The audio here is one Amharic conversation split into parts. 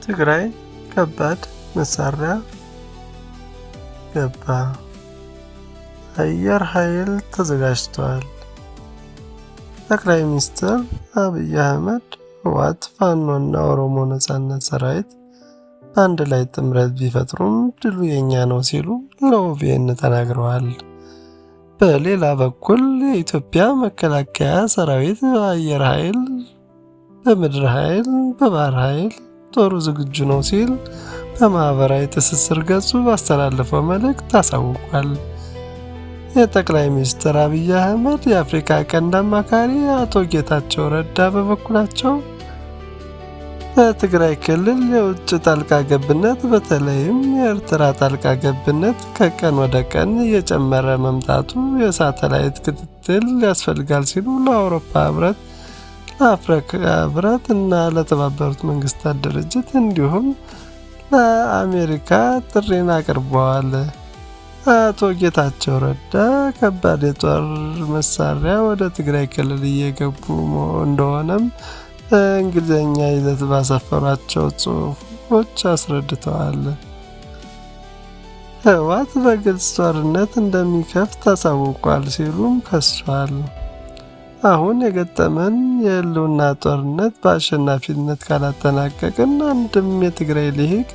ትግራይ ከባድ መሳሪያ ገባ። አየር ኃይል ተዘጋጅቷል። ጠቅላይ ሚኒስትር አብይ አህመድ ህወሓት፣ ፋኖና ኦሮሞ ነጻነት ሰራዊት በአንድ ላይ ጥምረት ቢፈጥሩም ድሉ የኛ ነው ሲሉ ለኦቢኤን ተናግረዋል። በሌላ በኩል የኢትዮጵያ መከላከያ ሰራዊት በአየር ኃይል፣ በምድር ኃይል፣ በባህር ኃይል ጦሩ ዝግጁ ነው ሲል በማህበራዊ ትስስር ገጹ ባስተላለፈው መልእክት አሳውቋል። የጠቅላይ ሚኒስትር አብይ አህመድ የአፍሪካ ቀንድ አማካሪ አቶ ጌታቸው ረዳ በበኩላቸው በትግራይ ክልል የውጭ ጣልቃ ገብነት በተለይም የኤርትራ ጣልቃ ገብነት ከቀን ወደ ቀን እየጨመረ መምጣቱ የሳተላይት ክትትል ያስፈልጋል ሲሉ ለአውሮፓ ህብረት፣ ለአፍሪካ ህብረት እና ለተባበሩት መንግስታት ድርጅት እንዲሁም ለአሜሪካ ጥሪን አቅርበዋል። አቶ ጌታቸው ረዳ ከባድ የጦር መሳሪያ ወደ ትግራይ ክልል እየገቡ እንደሆነም በእንግሊዝኛ ይዘት ባሰፈሯቸው ጽሑፎች አስረድተዋል። ህወሓት በግልጽ ጦርነት እንደሚከፍት አሳውቋል ሲሉም ከሷል። አሁን የገጠመን የህልውና ጦርነት በአሸናፊነት ካላጠናቀቅን አንድም የትግራይ ልሂቅ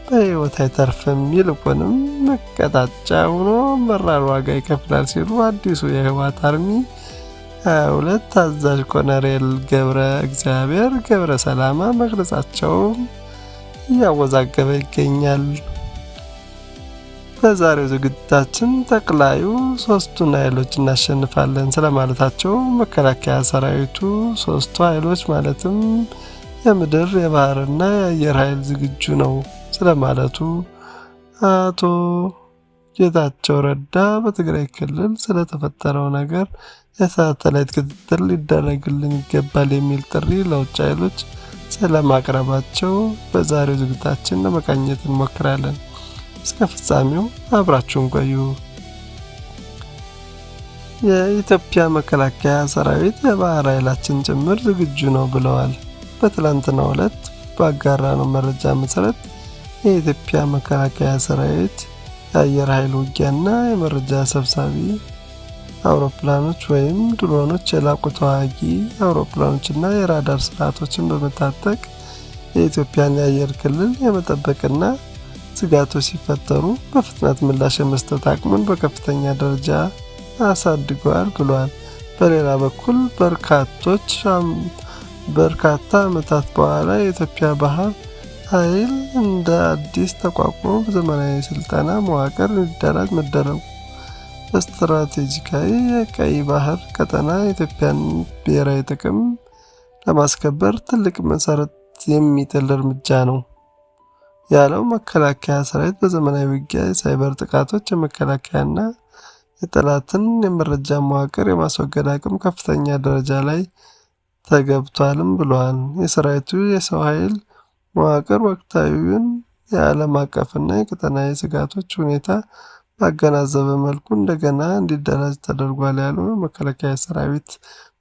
በህይወት አይተርፍም፣ ይልቁንም መቀጣጫ ሆኖ መራር ዋጋ ይከፍላል ሲሉ አዲሱ የህወሓት አርሚ 22 አዛዥ ኮሎኔል ገብረ እግዚአብሔር ገብረ ሰላማ መግለጻቸው እያወዛገበ ይገኛል። በዛሬው ዝግጅታችን ጠቅላዩ ሶስቱን ኃይሎች እናሸንፋለን ስለማለታቸው፣ መከላከያ ሰራዊቱ ሶስቱ ኃይሎች ማለትም የምድር የባህርና የአየር ኃይል ዝግጁ ነው ስለማለቱ፣ አቶ ጌታቸው ረዳ በትግራይ ክልል ስለተፈጠረው ነገር የሳተላይት ክትትል ሊደረግልን ይገባል የሚል ጥሪ ለውጭ ኃይሎች ስለማቅረባቸው በዛሬው ዝግጅታችን ለመቃኘት እንሞክራለን። እስከ ፍጻሜው አብራችሁን ቆዩ። የኢትዮጵያ መከላከያ ሰራዊት የባህር ኃይላችን ጭምር ዝግጁ ነው ብለዋል። በትላንትናው ዕለት ባጋራነው መረጃ መሰረት የኢትዮጵያ መከላከያ ሰራዊት የአየር ኃይል ውጊያና የመረጃ ሰብሳቢ አውሮፕላኖች ወይም ድሮኖች፣ የላቁ ተዋጊ አውሮፕላኖችና የራዳር ስርዓቶችን በመታጠቅ የኢትዮጵያን የአየር ክልል የመጠበቅና ስጋቶች ሲፈጠሩ በፍጥነት ምላሽ የመስጠት አቅሙን በከፍተኛ ደረጃ አሳድገዋል ብሏል። በሌላ በኩል በርካታ ዓመታት በኋላ የኢትዮጵያ ባህር ኃይል እንደ አዲስ ተቋቁሞ በዘመናዊ ስልጠና መዋቅር እንዲደራጅ መደረጉ በስትራቴጂካዊ የቀይ ባህር ቀጠና የኢትዮጵያን ብሔራዊ ጥቅም ለማስከበር ትልቅ መሰረት የሚጥል እርምጃ ነው ያለው መከላከያ ሰራዊት በዘመናዊ ውጊያ፣ የሳይበር ጥቃቶች የመከላከያና የጠላትን የመረጃ መዋቅር የማስወገድ አቅም ከፍተኛ ደረጃ ላይ ተገብቷልም ብለዋል። የሰራዊቱ የሰው ኃይል መዋቅር ወቅታዊውን የዓለም አቀፍና የቀጠናዊ ስጋቶች ሁኔታ ባገናዘበ መልኩ እንደገና እንዲደራጅ ተደርጓል ያለው መከላከያ ሰራዊት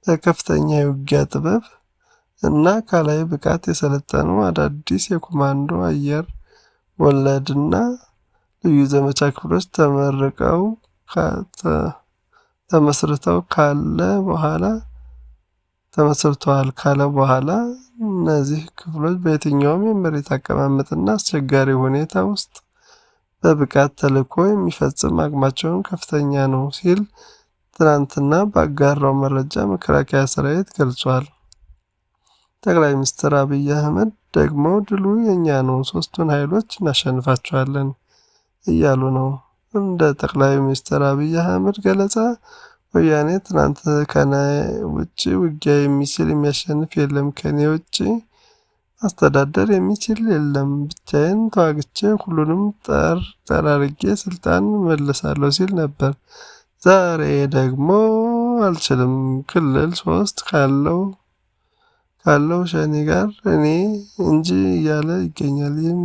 በከፍተኛ የውጊያ ጥበብ እና አካላዊ ብቃት የሰለጠኑ አዳዲስ የኮማንዶ አየር ወለድና ልዩ ዘመቻ ክፍሎች ተመስርተዋል ካለ በኋላ እነዚህ ክፍሎች በየትኛውም የመሬት አቀማመጥና አስቸጋሪ ሁኔታ ውስጥ በብቃት ተልዕኮ የሚፈጽም አቅማቸውን ከፍተኛ ነው ሲል ትናንትና ባጋራው መረጃ መከላከያ ሰራዊት ገልጿል። ጠቅላይ ሚኒስትር አብይ አህመድ ደግሞ ድሉ የኛ ነው፣ ሶስቱን ኃይሎች እናሸንፋቸዋለን እያሉ ነው። እንደ ጠቅላይ ሚኒስትር አብይ አህመድ ገለጻ ወያኔ ትናንት ከኔ ውጭ ውጊያ የሚችል የሚያሸንፍ የለም፣ ከኔ ውጭ ማስተዳደር የሚችል የለም፣ ብቻዬን ተዋግቼ ሁሉንም ጠራርጌ ስልጣን መልሳለሁ ሲል ነበር። ዛሬ ደግሞ አልችልም፣ ክልል 3 ካለው ሸኔ ጋር እኔ እንጂ እያለ ይገኛል። ይህም